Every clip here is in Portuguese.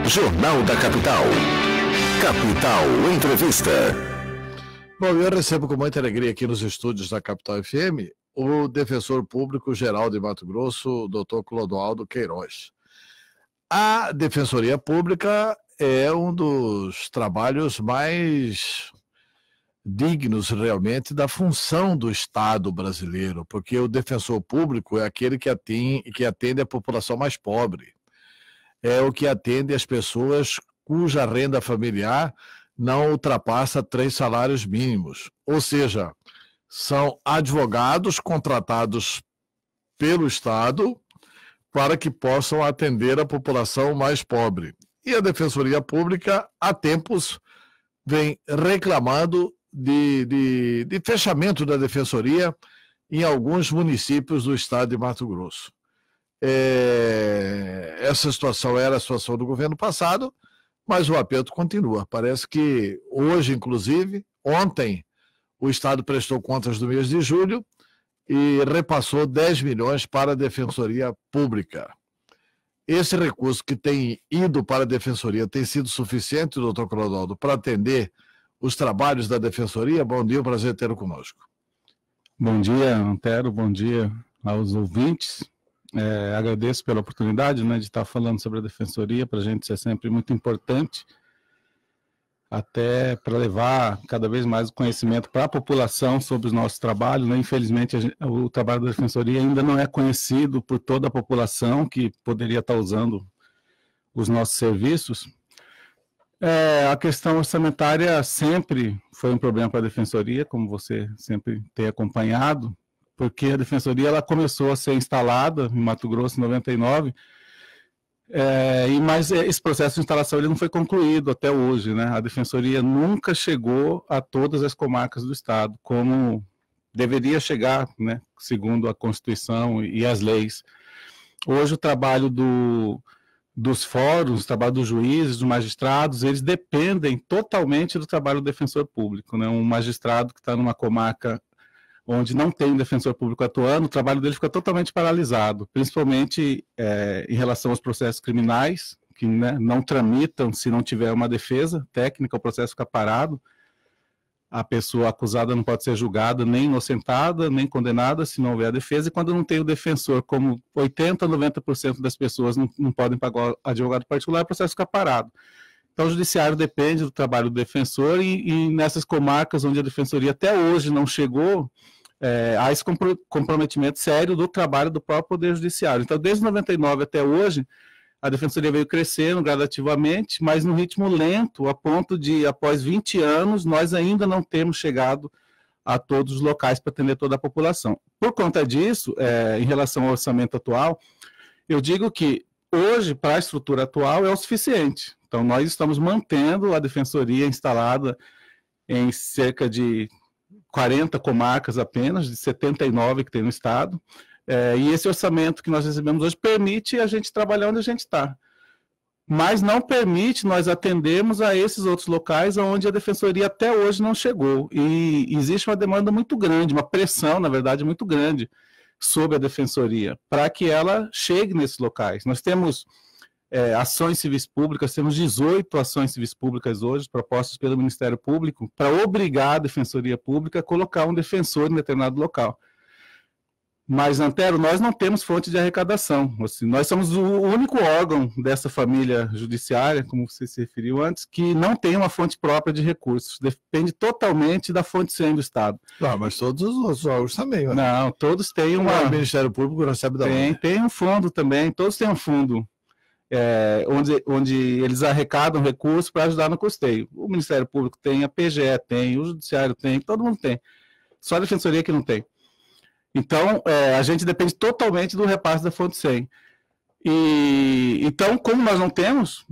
Jornal da Capital. Capital Entrevista. Bom, eu recebo com muita alegria aqui nos estúdios da Capital FM o defensor público geral de Mato Grosso, o doutor Clodoaldo Queiroz. A Defensoria Pública é um dos trabalhos mais dignos realmente da função do Estado brasileiro, porque o defensor público é aquele que atende a população mais pobre, é o que atende as pessoas cuja renda familiar não ultrapassa 3 salários mínimos, ou seja, são advogados contratados pelo Estado para que possam atender a população mais pobre. E a Defensoria Pública, há tempos, vem reclamando de fechamento da Defensoria em alguns municípios do estado de Mato Grosso. Essa situação era a situação do governo passado, mas o aperto continua. Parece que hoje, inclusive, ontem, o Estado prestou contas do mês de julho e repassou 10 milhões para a Defensoria Pública. Esse recurso que tem ido para a Defensoria tem sido suficiente, doutor Clodoaldo, para atender os trabalhos da Defensoria? Bom dia, prazer tê-lo conosco. Bom dia, Antero, bom dia aos ouvintes. Agradeço pela oportunidade, de estar falando sobre a Defensoria. Para a gente isso é sempre muito importante, até para levar cada vez mais o conhecimento para a população sobre os nossos trabalhos. Infelizmente, o trabalho da Defensoria ainda não é conhecido por toda a população que poderia estar usando os nossos serviços. A questão orçamentária sempre foi um problema para a Defensoria, como você sempre tem acompanhado, porque a Defensoria ela começou a ser instalada em Mato Grosso em 99, mas esse processo de instalação ele não foi concluído até hoje, A Defensoria nunca chegou a todas as comarcas do estado, como deveria chegar, segundo a Constituição e as leis. Hoje o trabalho dos fóruns, o trabalho dos juízes, dos magistrados, eles dependem totalmente do trabalho do defensor público. Um magistrado que está numa comarca onde não tem um defensor público atuando, o trabalho dele fica totalmente paralisado, principalmente em relação aos processos criminais, que não tramitam se não tiver uma defesa técnica, o processo fica parado, a pessoa acusada não pode ser julgada, nem inocentada, nem condenada, se não houver a defesa, e quando não tem o defensor, como 80%, 90% das pessoas não podem pagar o advogado particular, o processo fica parado. Então, o judiciário depende do trabalho do defensor e nessas comarcas onde a Defensoria até hoje não chegou, há esse comprometimento sério do trabalho do próprio Poder Judiciário. Então, desde 99 até hoje, a Defensoria veio crescendo gradativamente, mas num ritmo lento, a ponto de, após 20 anos, nós ainda não temos chegado a todos os locais para atender toda a população. Por conta disso, em relação ao orçamento atual, eu digo que hoje, para a estrutura atual, é o suficiente. Então, nós estamos mantendo a Defensoria instalada em cerca de 40 comarcas apenas, de 79 que tem no estado, e esse orçamento que nós recebemos hoje permite a gente trabalhar onde a gente está. Mas não permite nós atendermos a esses outros locais onde a Defensoria até hoje não chegou. E existe uma demanda muito grande, uma pressão, na verdade, muito grande sobre a Defensoria, para que ela chegue nesses locais. Nós temos ações civis públicas, temos 18 ações civis públicas hoje, propostas pelo Ministério Público, para obrigar a Defensoria Pública a colocar um defensor em determinado local. Mas, Antero, nós não temos fonte de arrecadação. Assim, nós somos o único órgão dessa família judiciária, como você se referiu antes, que não tem uma fonte própria de recursos. Depende totalmente da fonte 100 do Estado. Mas todos os outros órgãos também. Não, todos têm uma... O Ministério Público recebe da onde? Tem um fundo também, todos têm um fundo. Onde eles arrecadam recursos para ajudar no custeio. O Ministério Público tem, a PGE tem, o Judiciário tem, todo mundo tem. Só a Defensoria que não tem. Então, a gente depende totalmente do repasse da fonte 100. Então, como nós não temos,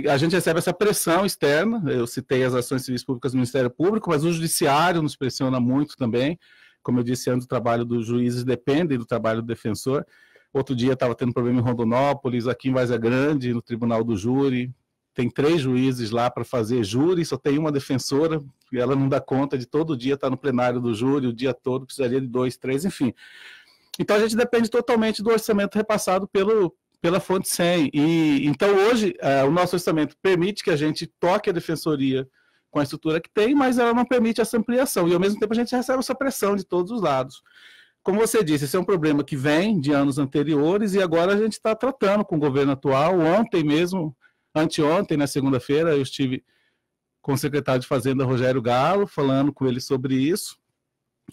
a gente recebe essa pressão externa. Eu citei as ações civis públicas do Ministério Público, mas o Judiciário nos pressiona muito também. Como eu disse antes, o trabalho dos juízes depende do trabalho do defensor. Outro dia estava tendo problema em Rondonópolis, aqui em Várzea Grande, no Tribunal do Júri. Tem 3 juízes lá para fazer júri, só tem uma defensora, e ela não dá conta de todo dia estar no plenário do júri, o dia todo, precisaria de 2, 3, enfim. Então a gente depende totalmente do orçamento repassado pela fonte 100. E, então, hoje, o nosso orçamento permite que a gente toque a defensoria com a estrutura que tem, mas ela não permite essa ampliação. E, ao mesmo tempo, a gente recebe essa pressão de todos os lados. Como você disse, esse é um problema que vem de anos anteriores e agora a gente está tratando com o governo atual. Ontem mesmo, anteontem, na segunda-feira, eu estive com o secretário de Fazenda, Rogério Galo, falando com ele sobre isso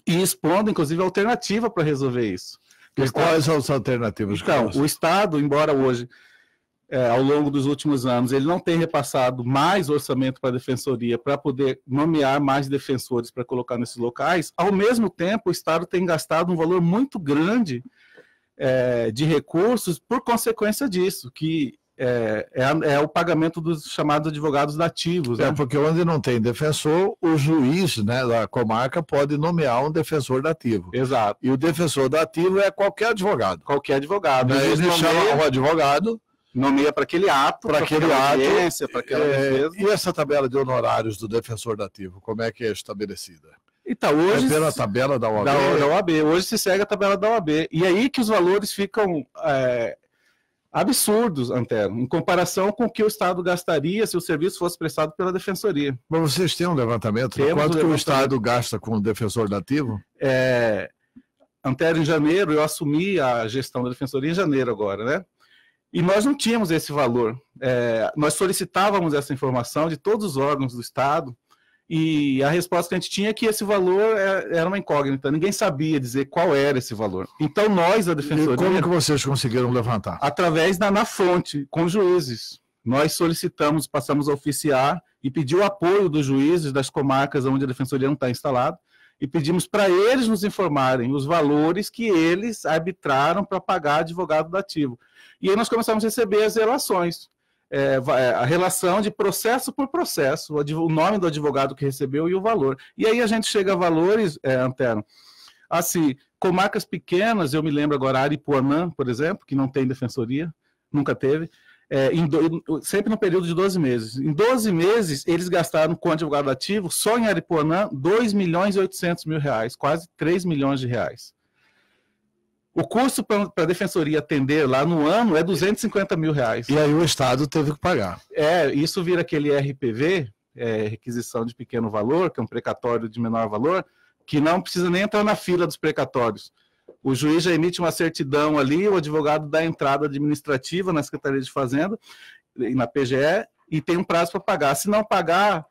e expondo, inclusive, a alternativa para resolver isso. E quais são as alternativas? Então, o Estado, embora hoje, ao longo dos últimos anos, ele não tenha repassado mais orçamento para a Defensoria para poder nomear mais defensores para colocar nesses locais, ao mesmo tempo, o Estado tem gastado um valor muito grande de recursos por consequência disso, que é o pagamento dos chamados advogados dativos. Né? Porque onde não tem defensor, o juiz, né, da comarca pode nomear um defensor dativo. Exato. E o defensor dativo é qualquer advogado. Qualquer advogado. Né? Ele chama o advogado, nomeia para aquele ato, para aquela audiência, para aquela defesa. E essa tabela de honorários do defensor dativo, como é que é estabelecida? Então, hoje, pela tabela da OAB? Da OAB. Hoje se segue a tabela da OAB. E aí que os valores ficam absurdos, Antero, em comparação com o que o Estado gastaria se o serviço fosse prestado pela Defensoria. Mas vocês têm um levantamento? Quanto que o Estado gasta com o defensor dativo? Antero, em janeiro, eu assumi a gestão da Defensoria em janeiro agora, né? E nós não tínhamos esse valor. Nós solicitávamos essa informação de todos os órgãos do Estado e a resposta que a gente tinha é que esse valor era uma incógnita. Ninguém sabia dizer qual era esse valor. Então nós, a Defensoria... E como que vocês conseguiram levantar? Através na fonte, com juízes. Nós solicitamos, passamos a oficiar e pedir o apoio dos juízes das comarcas onde a Defensoria não está instalada e pedimos para eles nos informarem os valores que eles arbitraram para pagar advogado dativo. E aí nós começamos a receber as relações, a relação de processo por processo, o nome do advogado que recebeu e o valor. E aí a gente chega a valores, Antero, assim, comarcas pequenas, eu me lembro agora, Aripuanã, por exemplo, que não tem defensoria, nunca teve, sempre no período de 12 meses. Em 12 meses, eles gastaram com advogado ativo, só em Aripuanã, 2.800.000 reais, quase 3 milhões de reais. O custo para a Defensoria atender lá no ano é 250 mil reais. E aí o Estado teve que pagar. Isso vira aquele RPV, requisição de pequeno valor, que é um precatório de menor valor, que não precisa nem entrar na fila dos precatórios. O juiz já emite uma certidão ali, o advogado dá a entrada administrativa na Secretaria de Fazenda, na PGE, e tem um prazo para pagar. Se não pagar,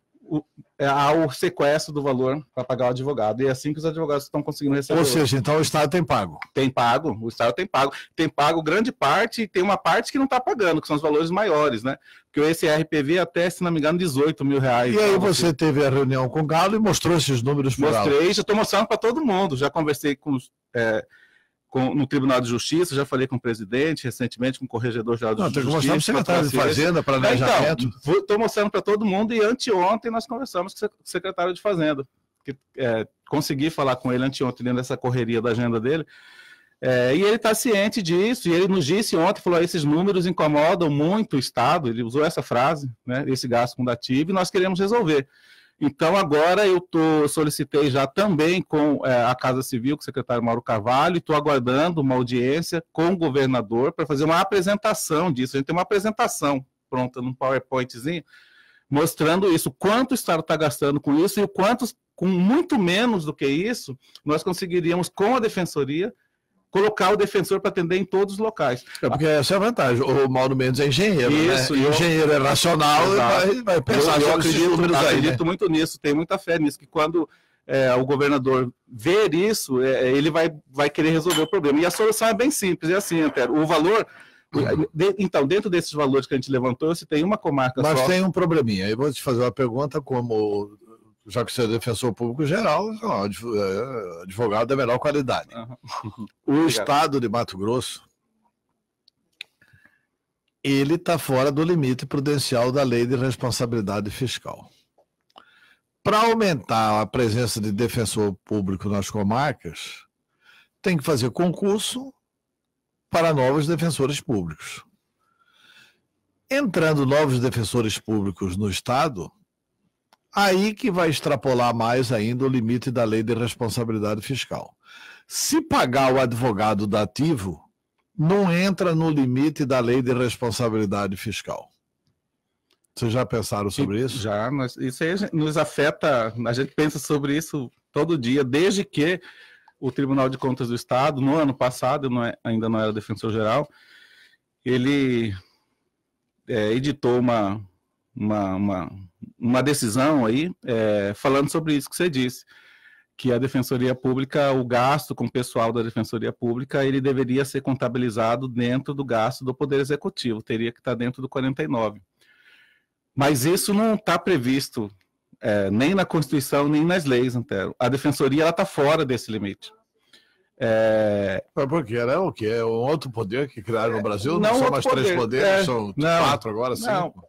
há o sequestro do valor para pagar o advogado. E é assim que os advogados estão conseguindo receber. Ou seja, então o Estado tem pago. Tem pago, o Estado tem pago. Tem pago grande parte e tem uma parte que não está pagando, que são os valores maiores, né? Porque esse RPV até, se não me engano, 18 mil reais. E aí você teve a reunião com o Galo e mostrou esses números para o Galo? Mostrei, já estou mostrando para todo mundo. Já conversei no Tribunal de Justiça, já falei com o presidente, recentemente com o Corregedor-Geral de Justiça. Tem que mostrar para o secretário de Fazenda, planejamento. Então, estou mostrando para todo mundo e anteontem nós conversamos com o secretário de Fazenda, que consegui falar com ele anteontem dentro dessa correria da agenda dele, e ele está ciente disso, e ele nos disse ontem, falou, esses números incomodam muito o Estado, ele usou essa frase, né, esse gasto com dativo, e nós queremos resolver. Então, agora eu solicitei já também com a Casa Civil, com o secretário Mauro Carvalho, e estou aguardando uma audiência com o governador para fazer uma apresentação disso. A gente tem uma apresentação pronta num PowerPointzinho, mostrando isso, quanto o Estado está gastando com isso e o quanto, com muito menos do que isso, nós conseguiríamos, com a Defensoria, colocar o defensor para atender em todos os locais. Porque essa é a vantagem. O Mauro Mendes é engenheiro, isso, né? Engenheiro é racional e vai pensar sobre esses números aí. Eu acredito muito nisso, tenho muita fé nisso, que quando o governador ver isso, ele vai querer resolver o problema. E a solução é bem simples, é assim, Antero, o valor... Então, dentro desses valores que a gente levantou, você tem uma comarca só... Mas tem um probleminha. Eu vou te fazer uma pergunta como... Já que você é defensor público geral, advogado da melhor qualidade. O Estado de Mato Grosso, ele está fora do limite prudencial da Lei de Responsabilidade Fiscal. Para aumentar a presença de defensor público nas comarcas, tem que fazer concurso para novos defensores públicos. Entrando novos defensores públicos no Estado, aí que vai extrapolar mais ainda o limite da Lei de Responsabilidade Fiscal. Se pagar o advogado dativo, não entra no limite da lei de responsabilidade fiscal. Vocês já pensaram sobre isso? Já, isso aí nos afeta, a gente pensa sobre isso todo dia, desde que o Tribunal de Contas do Estado, no ano passado, ainda não era defensor-geral, ele editou uma decisão aí, falando sobre isso que você disse, que a Defensoria Pública, o gasto com o pessoal da Defensoria Pública, ele deveria ser contabilizado dentro do gasto do Poder Executivo, teria que estar dentro do 49. Mas isso não está previsto nem na Constituição, nem nas leis, Antero. A Defensoria está fora desse limite. Porque era o quê? É um outro poder que criaram no Brasil? Não são mais poder. 3 poderes, são 4 agora, 5?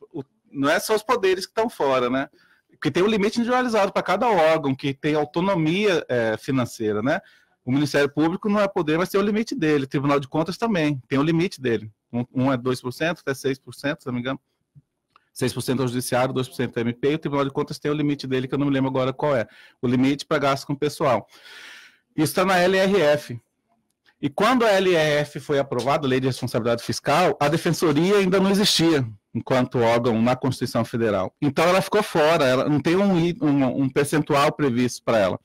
Não é só os poderes que estão fora, né? Porque tem um limite individualizado para cada órgão, que tem autonomia financeira, né? O Ministério Público não é poder, mas tem o limite dele. O Tribunal de Contas também tem o limite dele. Um é 2%, até 6%, se não me engano. 6% ao Judiciário, 2% ao MP, e o Tribunal de Contas tem o limite dele, que eu não me lembro agora qual é. O limite para gasto com pessoal. Isso está na LRF. E quando a LRF foi aprovada, a Lei de Responsabilidade Fiscal, a Defensoria ainda não existia enquanto órgão na Constituição Federal. Então ela ficou fora, ela não tem um percentual previsto para ela.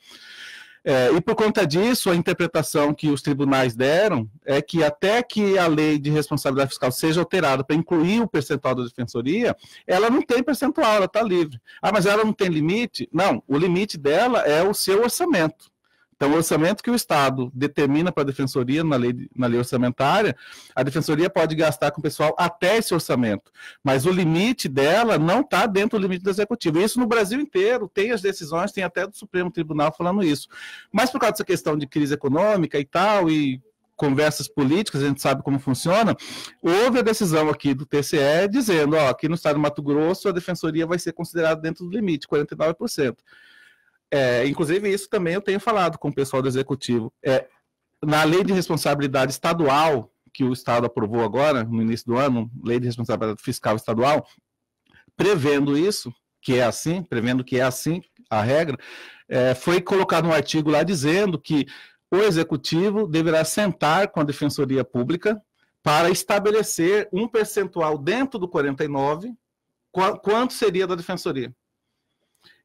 E por conta disso, a interpretação que os tribunais deram é que até que a Lei de Responsabilidade Fiscal seja alterada para incluir o percentual da Defensoria, ela não tem percentual, ela está livre. Ah, mas ela não tem limite? Não, o limite dela é o seu orçamento. Então, o orçamento que o Estado determina para a Defensoria, na lei orçamentária, a Defensoria pode gastar com o pessoal até esse orçamento. Mas o limite dela não está dentro do limite do Executivo. Isso no Brasil inteiro, tem as decisões, tem até do Supremo Tribunal falando isso. Mas por causa dessa questão de crise econômica e tal, e conversas políticas, a gente sabe como funciona, houve a decisão aqui do TCE dizendo, aqui no Estado do Mato Grosso, a Defensoria vai ser considerada dentro do limite, 49%. Inclusive, isso também eu tenho falado com o pessoal do Executivo. Na Lei de Responsabilidade Estadual, que o Estado aprovou agora, no início do ano, Lei de Responsabilidade Fiscal Estadual, prevendo isso, prevendo que é assim a regra, foi colocado um artigo lá dizendo que o Executivo deverá sentar com a Defensoria Pública para estabelecer um percentual dentro do 49, quanto seria da Defensoria.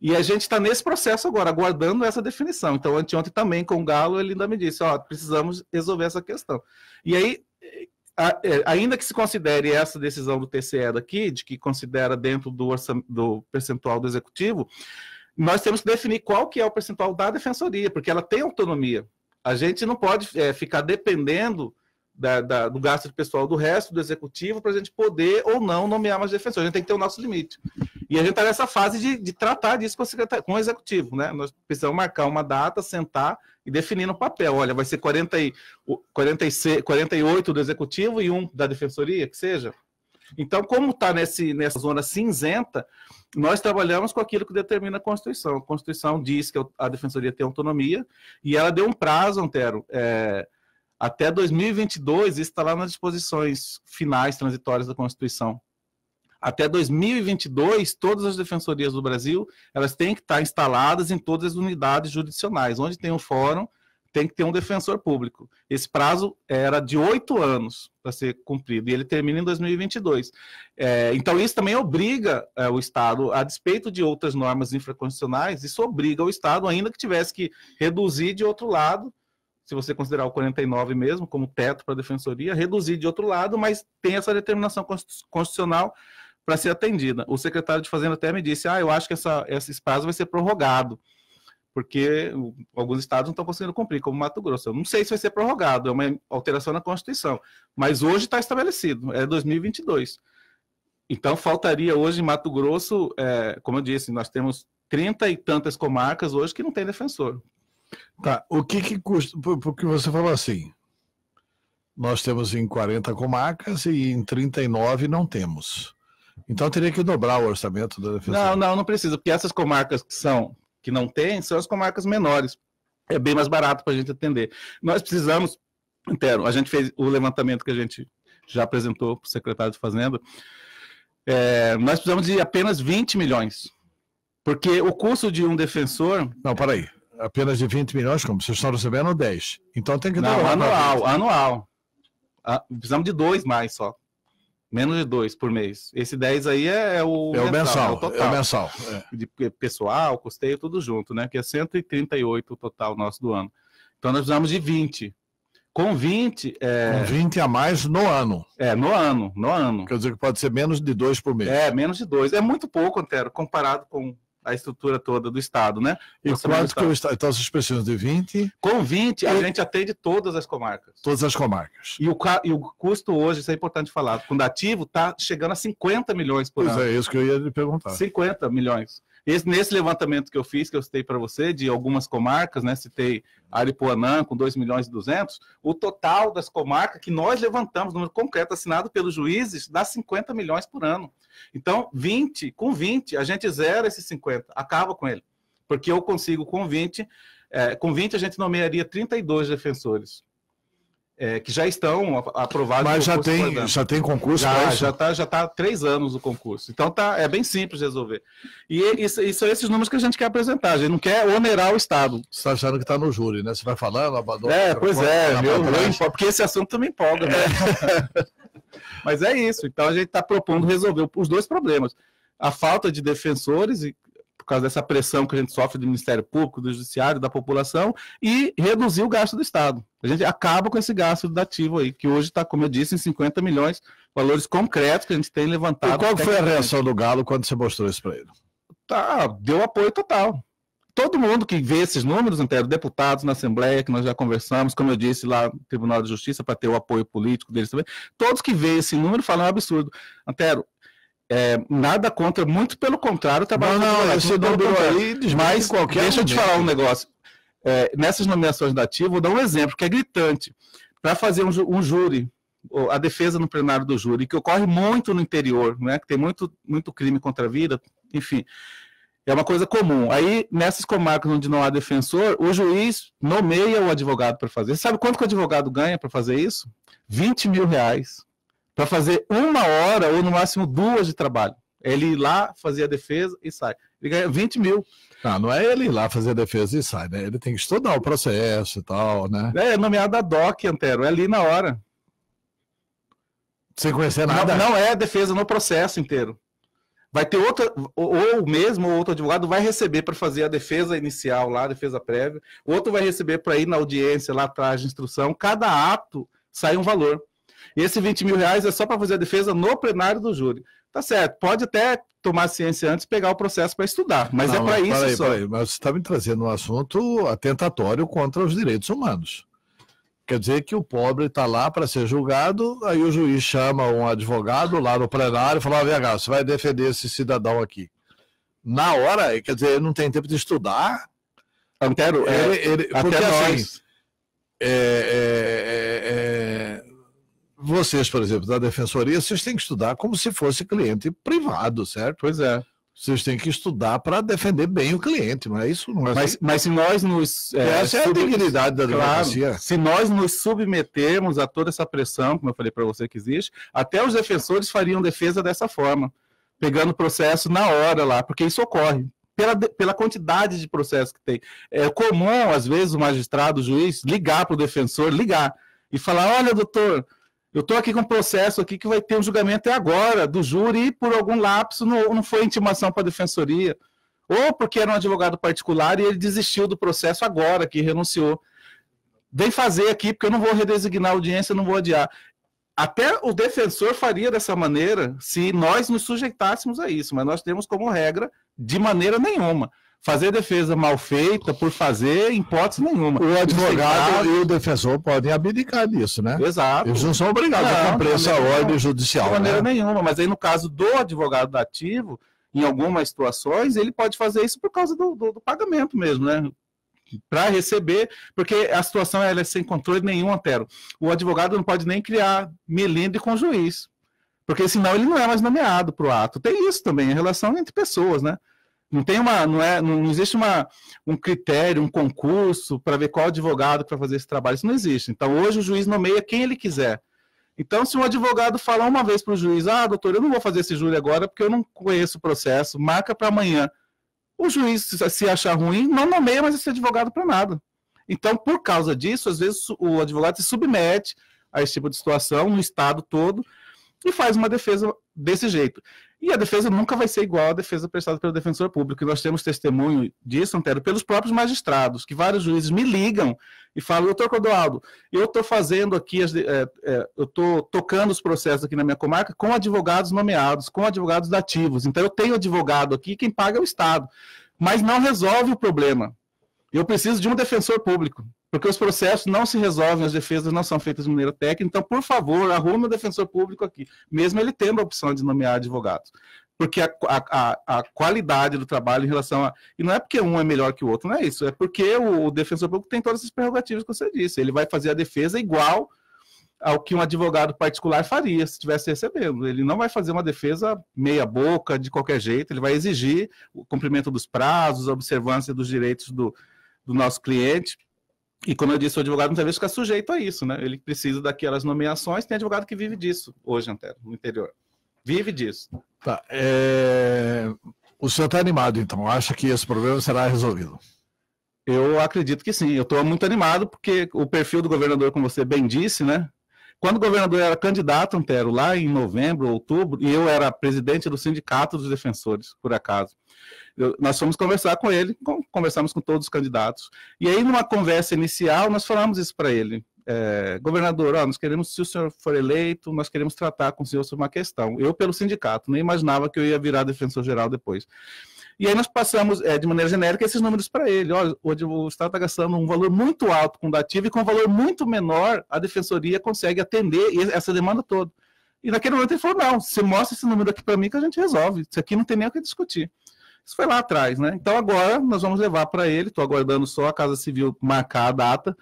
E a gente está nesse processo agora, aguardando essa definição. Então, anteontem também, com o Galo, ele ainda me disse, precisamos resolver essa questão. E aí, ainda que se considere essa decisão do TCE daqui, de que considera dentro do percentual do Executivo, nós temos que definir qual que é o percentual da Defensoria, porque ela tem autonomia. A gente não pode ficar dependendo do gasto de pessoal do resto do Executivo para a gente poder ou não nomear mais defensores. A gente tem que ter o nosso limite. E a gente está nessa fase de tratar disso com o Executivo, né? Nós precisamos marcar uma data, sentar e definir no papel. Olha, vai ser 48 do Executivo e 1 da Defensoria, que seja. Então, como está nessa zona cinzenta, nós trabalhamos com aquilo que determina a Constituição. A Constituição diz que a Defensoria tem autonomia e ela deu um prazo, Antero, até 2022, isso está lá nas disposições finais transitórias da Constituição. Até 2022, todas as defensorias do Brasil, elas têm que estar instaladas em todas as unidades jurisdicionais. Onde tem um fórum, tem que ter um defensor público. Esse prazo era de 8 anos para ser cumprido, e ele termina em 2022. Então, isso também obriga o Estado, a despeito de outras normas infraconstitucionais, isso obriga o Estado, ainda que tivesse que reduzir de outro lado, se você considerar o 49 mesmo, como teto para a defensoria, reduzir de outro lado, mas tem essa determinação constitucional para ser atendida. O secretário de Fazenda até me disse, eu acho que esse prazo vai ser prorrogado, porque alguns estados não estão conseguindo cumprir, como Mato Grosso. Eu não sei se vai ser prorrogado, é uma alteração na Constituição, mas hoje está estabelecido, é 2022. Então, faltaria hoje em Mato Grosso, como eu disse, nós temos 30 e tantas comarcas hoje que não tem defensor. Tá, o que custa? Porque você falou assim, nós temos em 40 comarcas e em 39 não temos. Então teria que dobrar o orçamento da defesa. Não precisa, porque essas comarcas que não tem são as comarcas menores. É bem mais barato para a gente atender. Nós precisamos, a gente fez o levantamento que a gente já apresentou para o secretário de Fazenda, nós precisamos de apenas 20 milhões. Porque o custo de um defensor... Não, peraí. Apenas de 20 milhões, como vocês estão recebendo 10. Então tem que dar anual. precisamos de 2 mais só. Menos de 2 por mês. Esse 10 aí é o mensal, o total. É o mensal. De pessoal, custeio, tudo junto, né? Que é 138 o total nosso do ano. Então nós precisamos de 20. Com 20... Com 20 a mais no ano. No ano. Quer dizer que pode ser menos de 2 por mês. Menos de 2. É muito pouco, Antero, comparado com a estrutura toda do Estado, né? E quanto que o Estado... Então, vocês precisam de 20? Com 20, a gente atende todas as comarcas. Todas as comarcas. E o custo hoje, isso é importante falar, com dativo, está chegando a 50 milhões por ano. Pois é, isso que eu ia lhe perguntar. 50 milhões. Nesse levantamento que eu fiz, que eu citei para você, de algumas comarcas, né? Citei Aripuanã com 2 milhões e 200, o total das comarcas que nós levantamos, número concreto assinado pelos juízes, dá 50 milhões por ano. Então, com 20, a gente zera esses 50, acaba com ele. Porque eu consigo, com 20 a gente nomearia 32 defensores. Que já estão aprovados. Mas já tem concurso? Já está há 3 anos o concurso. Então é bem simples de resolver. E são esses números que a gente quer apresentar. A gente não quer onerar o Estado. Você está achando que está no júri, né? Você vai falando, abandona. Porque esse assunto também empolga, né? Mas é isso. Então a gente está propondo resolver os 2 problemas. A falta de defensores, por causa dessa pressão que a gente sofre do Ministério Público, do Judiciário, da população, e reduzir o gasto do Estado. A gente acaba com esse gasto dativo aí, que hoje está, como eu disse, em 50 milhões, valores concretos que a gente tem levantado. E qual foi a reação do Galo quando você mostrou isso para ele? Deu apoio total. Todo mundo que vê esses números, Antero, deputados na Assembleia, que nós já conversamos, como eu disse lá no Tribunal de Justiça, para ter o apoio político deles também, todos que veem esse número falam um absurdo. Antero, nada contra, muito pelo contrário, esse número aí, mas deixa eu te falar um negócio. Nessas nomeações da ativa, vou dar um exemplo que é gritante. Para fazer um júri, a defesa no plenário do júri, que ocorre muito no interior, né, que tem muito crime contra a vida, enfim, é uma coisa comum. Aí, nessas comarcas onde não há defensor, o juiz nomeia o advogado para fazer. Você sabe quanto que o advogado ganha para fazer isso? R$20 mil. Para fazer 1 hora ou no máximo 2 de trabalho. Ele ir lá, fazer a defesa e sai. Ele ganha 20 mil. Não é ele ir lá fazer a defesa e sai, né? Ele tem que estudar o processo e tal, né? É nomeado a DOC, Antero, é ali na hora. Sem conhecer nada? Não é defesa no processo inteiro. Vai ter outro, ou mesmo outro advogado vai receber para fazer a defesa inicial lá, a defesa prévia. Outro vai receber para ir na audiência lá atrás de instrução. Cada ato sai um valor. E esse R$20 mil é só para fazer a defesa no plenário do júri. Tá certo, pode até tomar ciência antes e pegar o processo para estudar, mas é para isso só. Mas você está me trazendo um assunto atentatório contra os direitos humanos. Quer dizer que o pobre está lá para ser julgado, aí o juiz chama um advogado lá no plenário e fala, vem cá, você vai defender esse cidadão aqui. Na hora, quer dizer, ele não tem tempo de estudar. Antero, porque assim, vocês, por exemplo, da defensoria, vocês têm que estudar como se fosse cliente privado, certo? Pois é. Vocês têm que estudar para defender bem o cliente, não é isso? Não é assim? Mas se nós nos... essa é a dignidade da democracia. Claro, se nós nos submetermos a toda essa pressão, como eu falei para você que existe, até os defensores fariam defesa dessa forma, pegando o processo na hora lá, porque isso ocorre. Pela quantidade de processos que tem. É comum, às vezes, o magistrado, o juiz, ligar para o defensor, e falar, olha, doutor, eu estou aqui com um processo aqui que vai ter um julgamento agora do júri e por algum lapso não foi intimação para a defensoria. Ou porque era um advogado particular e ele desistiu do processo agora, que renunciou. Vem fazer aqui, porque eu não vou redesignar a audiência, eu não vou adiar. Até o defensor faria dessa maneira se nós nos sujeitássemos a isso, mas nós temos como regra, de maneira nenhuma. Fazer defesa mal feita por fazer, em hipótese nenhuma. O advogado e o defensor podem abdicar disso, né? Exato. Eles não são obrigados a cumprir essa ordem judicial. De maneira nenhuma, mas aí no caso do advogado dativo, em algumas situações, ele pode fazer isso por causa do pagamento mesmo, né? Para receber, porque a situação ela é sem controle nenhum, Antero. O advogado não pode nem criar melindre com o juiz, porque senão ele não é mais nomeado para o ato. Tem isso também, a relação entre pessoas, né? Não existe um critério, um concurso para ver qual advogado para fazer esse trabalho. Isso não existe. Então, hoje o juiz nomeia quem ele quiser. Então, se um advogado falar uma vez para o juiz, doutor, eu não vou fazer esse júri agora porque eu não conheço o processo, marca para amanhã. O juiz, se achar ruim, não nomeia mais esse advogado para nada. Então, por causa disso, às vezes o advogado se submete a esse tipo de situação no estado todo e faz uma defesa desse jeito. E a defesa nunca vai ser igual à defesa prestada pelo defensor público. E nós temos testemunho disso, Antero, pelos próprios magistrados, que vários juízes me ligam e falam: doutor Clodoaldo, eu estou fazendo aqui, eu estou tocando os processos aqui na minha comarca com advogados nomeados, com advogados dativos. Então eu tenho advogado aqui, quem paga é o Estado. Mas não resolve o problema. Eu preciso de um defensor público, porque os processos não se resolvem, as defesas não são feitas de maneira técnica. Então, por favor, arrume um defensor público aqui, mesmo ele tendo a opção de nomear advogados. Porque a qualidade do trabalho em relação a... E não é porque um é melhor que o outro, não é isso. É porque o defensor público tem todas essas prerrogativas que você disse. Ele vai fazer a defesa igual ao que um advogado particular faria se estivesse recebendo. Ele não vai fazer uma defesa meia boca, de qualquer jeito. Ele vai exigir o cumprimento dos prazos, a observância dos direitos do nosso cliente. E, como eu disse, o advogado muitas vezes fica sujeito a isso, né? Ele precisa daquelas nomeações. Tem advogado que vive disso hoje, Antero, no interior. Vive disso. Tá. O senhor está animado, então? Acha que esse problema será resolvido? Eu acredito que sim. Eu estou muito animado porque o perfil do governador, como você bem disse, né? Quando o governador era candidato, Antero, lá em novembro, outubro, e eu era presidente do Sindicato dos Defensores, por acaso, nós fomos conversar com ele, conversamos com todos os candidatos, e aí numa conversa inicial nós falamos isso para ele: governador, nós queremos, se o senhor for eleito, nós queremos tratar com o senhor sobre uma questão. Eu, pelo sindicato, nem imaginava que eu ia virar defensor-geral depois. E aí nós passamos, de maneira genérica, esses números para ele. Olha, o Estado está gastando um valor muito alto com o dativo e com um valor muito menor a defensoria consegue atender essa demanda toda. E naquele momento ele falou: não, você mostra esse número aqui para mim que a gente resolve. Isso aqui não tem nem o que discutir. Isso foi lá atrás, né? Então agora nós vamos levar para ele, estou aguardando só a Casa Civil marcar a data,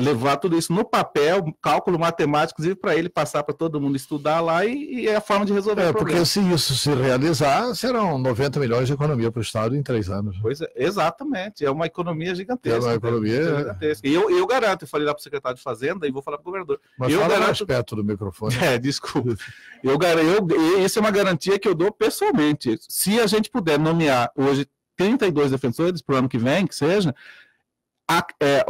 levar tudo isso no papel, cálculo matemático, inclusive para ele passar para todo mundo estudar lá e é a forma de resolver o problema. Porque se isso se realizar, serão 90 milhões de economia para o Estado em 3 anos. Pois é, exatamente, é uma economia gigantesca. É uma economia gigantesca. E eu garanto, eu falei lá para o secretário de Fazenda e vou falar para o governador. Mas eu fala garanto... mais perto do microfone. Desculpa. Isso é uma garantia que eu dou pessoalmente. Se a gente puder nomear hoje 32 defensores para o ano que vem, que seja,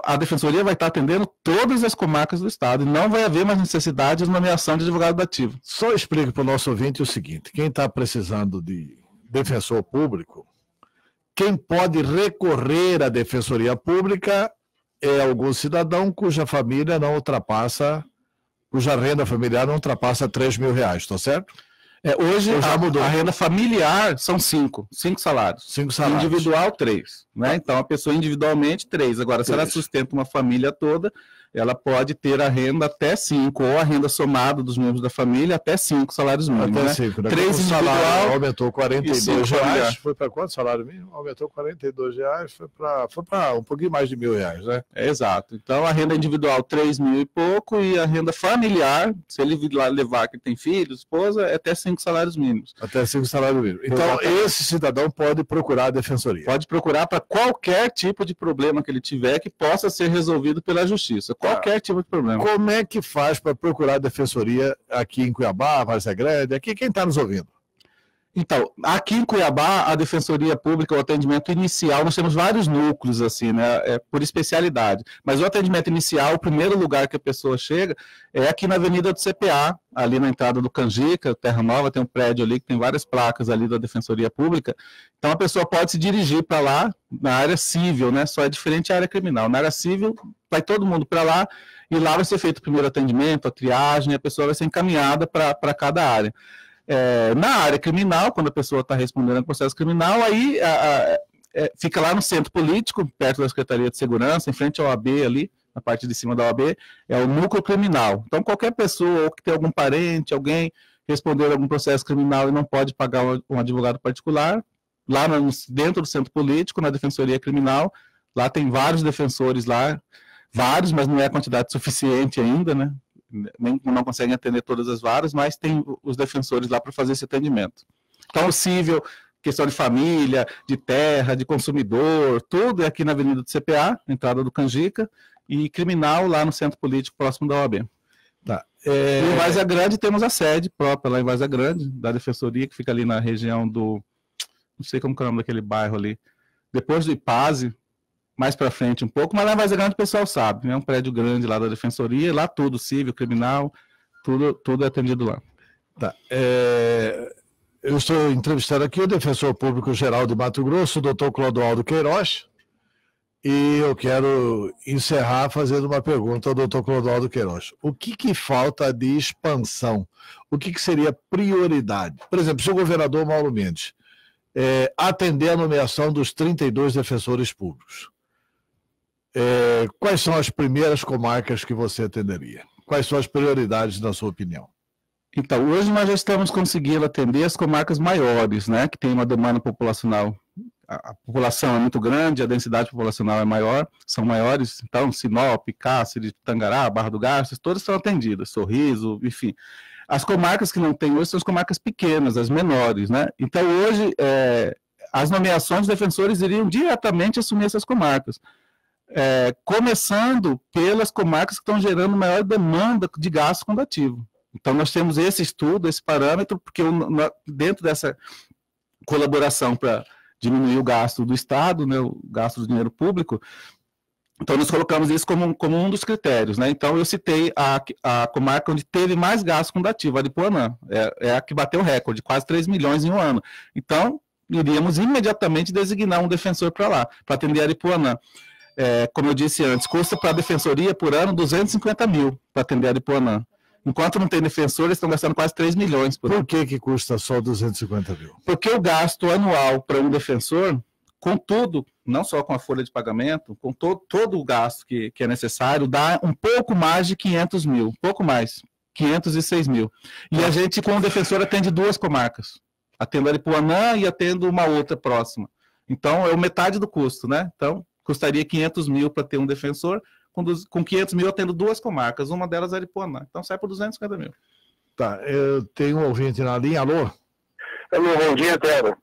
a defensoria vai estar atendendo todas as comarcas do Estado e não vai haver mais necessidade de nomeação de advogado dativo. Só explique para o nosso ouvinte o seguinte: quem está precisando de defensor público, quem pode recorrer à defensoria pública é algum cidadão cuja família não ultrapassa, cuja renda familiar não ultrapassa R$3.000, está certo? Hoje a renda familiar são 5 salários. 5 salários. Individual, 3. Né? Então, a pessoa individualmente, 3. Agora, se ela sustenta uma família toda, ela pode ter a renda até 5, ou a renda somada dos membros da família até 5 salários mínimos. Até né? 5, né? 3 individual, aumentou R$42. Foi para quanto salário mínimo? Aumentou R$42, foi para um pouquinho mais de R$1.000, né? Exato. Então, a renda individual, 3.000 e pouco, e a renda familiar, se ele levar que tem filhos, esposa, é até 5 salários mínimos. Até 5 salários mínimos. Então, esse cidadão pode procurar a defensoria. Pode procurar para qualquer tipo de problema que ele tiver que possa ser resolvido pela justiça. Qualquer tipo de problema. Como é que faz para procurar a defensoria aqui em Cuiabá, Várzea Grande, aqui quem está nos ouvindo? Então, aqui em Cuiabá, a Defensoria Pública, o atendimento inicial, nós temos vários núcleos, assim, né, por especialidade. Mas o atendimento inicial, o primeiro lugar que a pessoa chega, é aqui na Avenida do CPA, ali na entrada do Canjica, Terra Nova, tem um prédio ali que tem várias placas ali da Defensoria Pública. Então, a pessoa pode se dirigir para lá, na área civil, né, só é diferente a área criminal. Na área civil, vai todo mundo para lá, e lá vai ser feito o primeiro atendimento, a triagem, e a pessoa vai ser encaminhada para cada área. Na área criminal, quando a pessoa está respondendo ao processo criminal, aí fica lá no centro político, perto da Secretaria de Segurança, em frente ao OAB ali, na parte de cima da OAB, é o núcleo criminal. Então, qualquer pessoa, ou que tem algum parente, alguém responder algum processo criminal e não pode pagar um advogado particular, lá dentro do centro político, na Defensoria Criminal, lá tem vários defensores lá, vários, mas não é a quantidade suficiente ainda, né? Não conseguem atender todas as varas, mas tem os defensores lá para fazer esse atendimento. Então, civil, questão de família, de terra, de consumidor, tudo é aqui na Avenida do CPA, entrada do Canjica, e criminal lá no centro político próximo da OAB. Tá. E em Várzea Grande temos a sede própria lá em Várzea Grande, da Defensoria, que fica ali na região do... Não sei como é o nome daquele bairro ali. Depois do Ipaze, mais para frente um pouco, mas lá em Várzea Grande o pessoal sabe, né? É um prédio grande lá da Defensoria, lá tudo, civil, criminal, tudo é atendido lá. Tá. Eu estou entrevistando aqui o defensor público geral de Mato Grosso, o doutor Clodoaldo Queiroz, e eu quero encerrar fazendo uma pergunta ao doutor Clodoaldo Queiroz. O que falta de expansão? O que seria prioridade? Por exemplo, se o governador Mauro Mendes atender a nomeação dos 32 defensores públicos, quais são as primeiras comarcas que você atenderia? Quais são as prioridades, na sua opinião? Então, hoje nós já estamos conseguindo atender as comarcas maiores, né, que tem uma demanda populacional. A população é muito grande, a densidade populacional é maior, são maiores, então Sinop, Cáceres, Tangará, Barra do Garças, todas são atendidas, Sorriso, enfim. As comarcas que não tem hoje são as comarcas pequenas, as menores, né? Então hoje as nomeações de defensores iriam diretamente assumir essas comarcas. Começando pelas comarcas que estão gerando maior demanda de gasto condativo. Então nós temos esse estudo, esse parâmetro, porque dentro dessa colaboração para diminuir o gasto do Estado, né, o gasto do dinheiro público, então nós colocamos isso como um dos critérios, né? Então eu citei a comarca onde teve mais gasto condativo, a Aripuanã, é a que bateu o recorde, quase 3 milhões em um ano. Então iríamos imediatamente designar um defensor para lá, para atender a Aripuanã. Como eu disse antes, custa para a defensoria por ano 250 mil para atender a Aripuanã. Enquanto não tem defensor, eles estão gastando quase 3 milhões por ano. Por que custa só 250 mil? Porque o gasto anual para um defensor, com tudo, não só com a folha de pagamento, com todo o gasto que é necessário, dá um pouco mais de 500 mil, um pouco mais, 506 mil. E a gente, com o defensor, atende 2 comarcas. Atendo Aripuanã e atendo uma outra próxima. Então, é metade do custo, né? Então, custaria 500 mil para ter um defensor, com 500 mil eu atendo 2 comarcas, uma delas é Aripuanã. Então, sai por 250 mil. Tá, eu tenho um ouvinte na linha, alô? Alô, bom dia, Antero.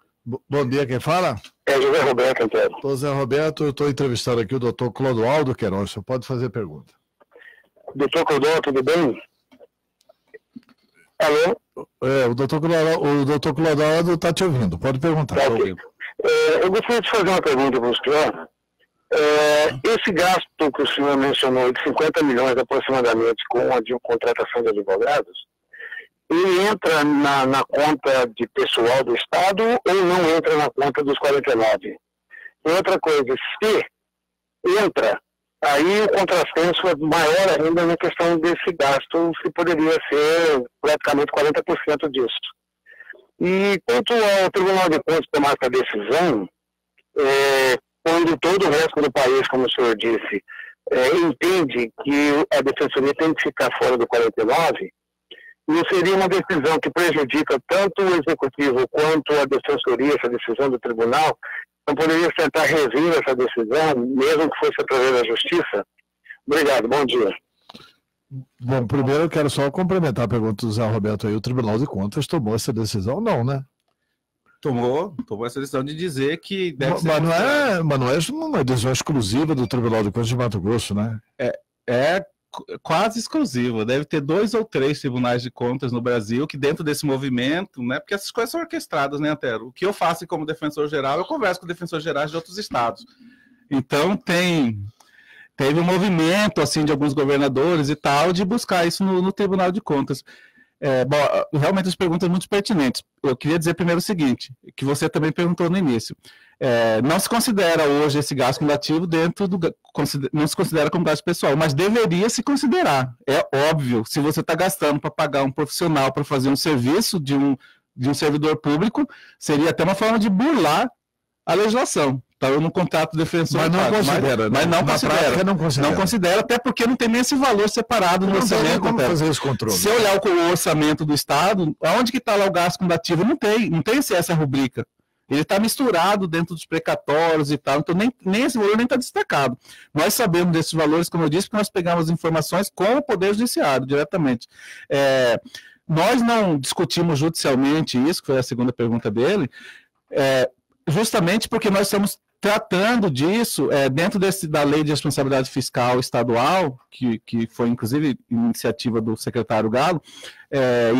Bom dia, quem fala? É José Roberto, Antero. José Roberto, eu estou entrevistando aqui o doutor Clodoaldo Queiroz, você pode fazer pergunta. Doutor Clodoaldo, tudo bem? Alô? O doutor Clodoaldo está te ouvindo, pode perguntar. Tá, okay. Eu gostaria de fazer uma pergunta para o senhor. Esse gasto que o senhor mencionou, de 50 milhões aproximadamente, com a contratação de advogados, ele entra na conta de pessoal do Estado ou não entra na conta dos 49? E outra coisa, se entra, aí o contrassenso é maior ainda na questão desse gasto, que poderia ser praticamente 40% disso. E quanto ao Tribunal de Contas tomar essa decisão, quando todo o resto do país, como o senhor disse, entende que a Defensoria tem que ficar fora do 49, não seria uma decisão que prejudica tanto o Executivo quanto a Defensoria, essa decisão do Tribunal? Não poderia tentar rever essa decisão, mesmo que fosse através da Justiça? Obrigado, bom dia. Bom, primeiro eu quero só complementar a pergunta do Zé Roberto aí. O Tribunal de Contas tomou essa decisão? Não, né? Tomou essa decisão de dizer que deve ser... Mas não é uma decisão exclusiva do Tribunal de Contas de Mato Grosso, né? É quase exclusiva. Deve ter 2 ou 3 tribunais de contas no Brasil que dentro desse movimento, né? Porque essas coisas são orquestradas, né, Antero? O que eu faço como defensor geral, eu converso com defensores gerais de outros estados. Então teve um movimento assim de alguns governadores e tal de buscar isso no Tribunal de Contas. Realmente as perguntas muito pertinentes. Eu queria dizer primeiro o seguinte, que você também perguntou no início. Não se considera hoje esse gasto cumulativo não se considera como gasto pessoal, mas deveria se considerar. É óbvio, se você está gastando para pagar um profissional para fazer um serviço de um servidor público, seria até uma forma de burlar a legislação. Então, eu não contrato defensor. Mas não considera. Mas não considera. Não considera, até porque não tem nem esse valor separado no orçamento. Como fazer esse controle? Se olhar o orçamento do Estado, onde que está lá o gasto cumulativo? Não tem essa rubrica. Ele está misturado dentro dos precatórios e tal, então nem esse valor nem está destacado. Nós sabemos desses valores, como eu disse, porque nós pegamos informações com o Poder Judiciário, diretamente. Nós não discutimos judicialmente isso, que foi a segunda pergunta dele, justamente porque nós estamos tratando disso, dentro da lei de responsabilidade fiscal estadual, que foi inclusive iniciativa do secretário Galo,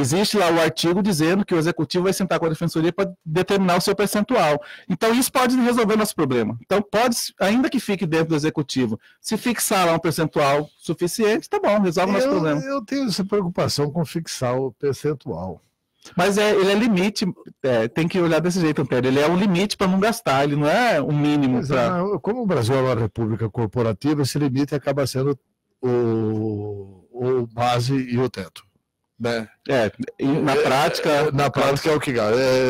existe lá o artigo dizendo que o executivo vai sentar com a defensoria para determinar o seu percentual. Então isso pode resolver nosso problema. Então pode, ainda que fique dentro do executivo, se fixar lá um percentual suficiente, tá bom, resolve o nosso problema. Eu tenho essa preocupação com fixar o percentual. Mas ele é limite, tem que olhar desse jeito, Ampere. Ele é um limite para não gastar, ele não é um mínimo. Como o Brasil é uma república corporativa, esse limite acaba sendo o base e o teto. Né? Na prática é o que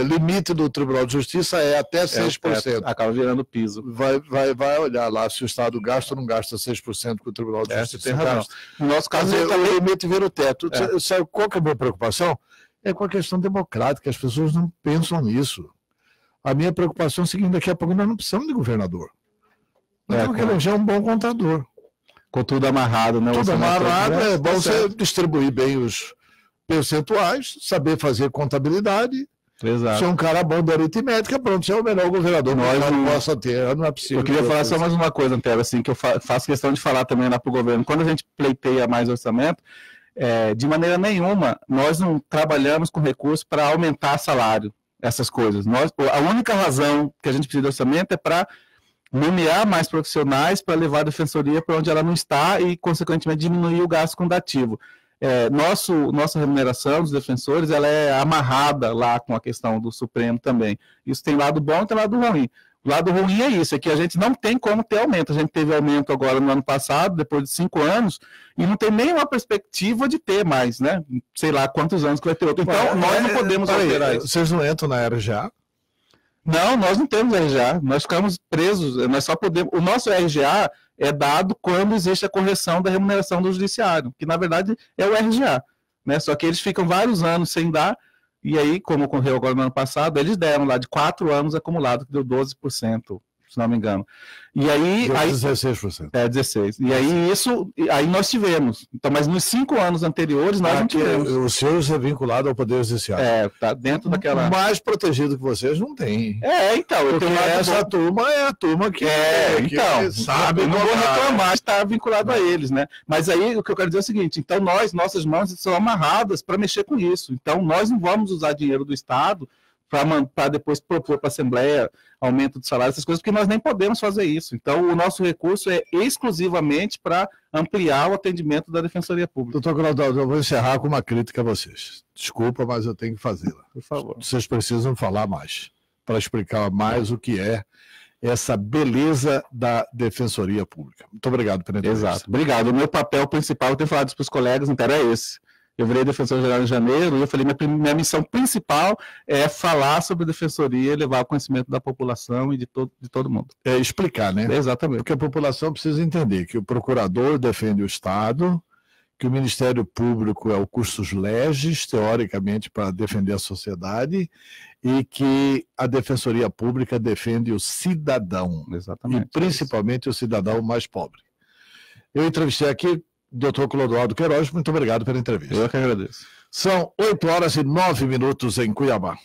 limite do Tribunal de Justiça é até 6%. Acaba virando piso. Vai olhar lá se o Estado gasta ou não gasta 6% que o Tribunal de Justiça tem razão. gasta. No nosso caso, o limite vira o teto. Sabe qual que é a minha preocupação? É com a questão democrática, as pessoas não pensam nisso. A minha preocupação é a seguinte: daqui a pouco nós não precisamos de governador. Nós temos que eleger um bom contador. Com tudo amarrado, né? Tudo amarrado, é bom você distribuir bem os percentuais, saber fazer contabilidade. Exato. Ser um cara bom de aritmética, pronto, você é o melhor governador que nós não possa ter, não é possível. Eu queria falar só mais uma coisa, Antero, assim, que eu faço questão de falar também lá para o governo. Quando a gente pleiteia mais orçamento, de maneira nenhuma, nós não trabalhamos com recursos para aumentar salário, essas coisas. A única razão que a gente precisa de orçamento é para nomear mais profissionais para levar a defensoria para onde ela não está e, consequentemente, diminuir o gasto com dativo. Nossa remuneração dos defensores, ela é amarrada lá com a questão do Supremo também. Isso tem lado bom e tem lado ruim. O lado ruim é isso, é que a gente não tem como ter aumento. A gente teve aumento agora no ano passado, depois de 5 anos, e não tem nenhuma perspectiva de ter mais, né? Sei lá quantos anos que vai ter outro. Então, nós não podemos alterar isso. Vocês não entram na RGA? Não, nós não temos RGA. Nós ficamos presos. Nós só podemos. O nosso RGA é dado quando existe a correção da remuneração do judiciário, que na verdade é o RGA, né? Só que eles ficam vários anos sem dar. E aí, como ocorreu agora no ano passado, eles deram lá de 4 anos acumulado, que deu 12%, se não me engano. E aí... 16%. 16%. E aí nós tivemos. Então, mas nos 5 anos anteriores, nós não tivemos. O senhor é vinculado ao Poder Judiciário. Tá dentro daquela... Mais protegido que vocês não tem. Então. Porque essa turma é a turma que... que sabe. Eu não vou reclamar de estar vinculado a eles, né? Mas aí, o que eu quero dizer é o seguinte, então nossas mãos são amarradas para mexer com isso. Então, nós não vamos usar dinheiro do Estado para depois propor para a Assembleia aumento de salário, essas coisas, porque nós nem podemos fazer isso. Então, o nosso recurso é exclusivamente para ampliar o atendimento da Defensoria Pública. Doutor Clodoaldo, eu vou encerrar com uma crítica a vocês. Desculpa, mas eu tenho que fazê-la. Por favor. Vocês precisam falar mais, para explicar mais o que é essa beleza da Defensoria Pública. Muito obrigado pela entrevista. Exato. Obrigado. O meu papel principal, eu tenho falado isso para os colegas, então é esse. Eu virei defensor-geral em janeiro e eu falei, minha missão principal é falar sobre a defensoria e levar o conhecimento da população e de todo mundo. É explicar, né? Exatamente. Porque a população precisa entender que o procurador defende o Estado, que o Ministério Público é o cursus legis, teoricamente, para defender a sociedade, e que a Defensoria Pública defende o cidadão. Exatamente. E principalmente o cidadão mais pobre. Eu entrevistei aqui Dr. Clodoaldo Queiroz, muito obrigado pela entrevista. Eu que agradeço. São 8h09 em Cuiabá.